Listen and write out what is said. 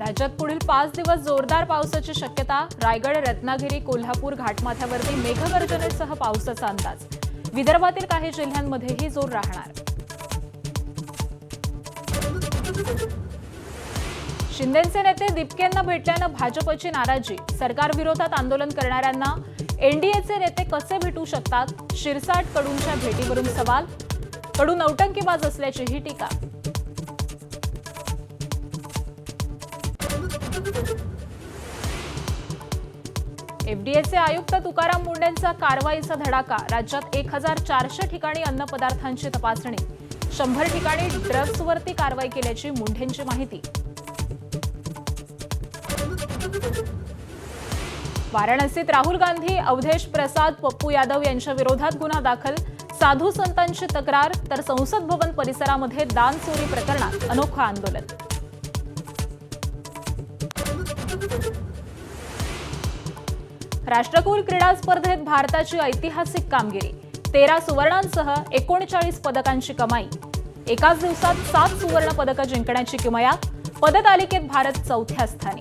राज्यात पुढील 5 दिवस जोरदार पावसाची शक्यता। रायगड, रत्नागिरी, कोल्हापूर घाटमाथ्यावरती मेघगर्जनेसह पावसाचा अंदाज। विदर्भातील काही जिल्ह्यांमध्येही जोर राहणार। शिंदेचे नेते दिपकेंना भेटल्यानं भाजपची नाराजी। सरकारविरोधात आंदोलन करणाऱ्यांना एनडीएचे नेते कसे भेटू शकतात? शिरसाट कडूंच्या भेटीवरून सवाल। कडू नौटंकीबाज असल्याचीही टीका। एफडीएचे आयुक्त तुकाराम मुंढेंचा कारवाईचा धडाका। राज्यात 1400 ठिकाणी अन्नपदार्थांची तपासणी। 100 ठिकाणी ड्रग्सवरती कारवाई केल्याची मुंढेंची माहिती। वाराणसीत राहुल गांधी, अवधेश प्रसाद, पप्पू यादव यांच्या विरोधात गुन्हा दाखल। साधू संतांची तक्रार। तर संसद भवन परिसरामध्ये दान चोरी प्रकरणात अनोखं आंदोलन। राष्ट्रकुल क्रीडा स्पर्धेत भारताची ऐतिहासिक कामगिरी। 13 सुवर्णांसह 39 पदकांची कमाई। एकाच दिवसात 7 सुवर्ण पदकं जिंकण्याची किमया। पदतालिकेत भारत 4थ्या स्थानी।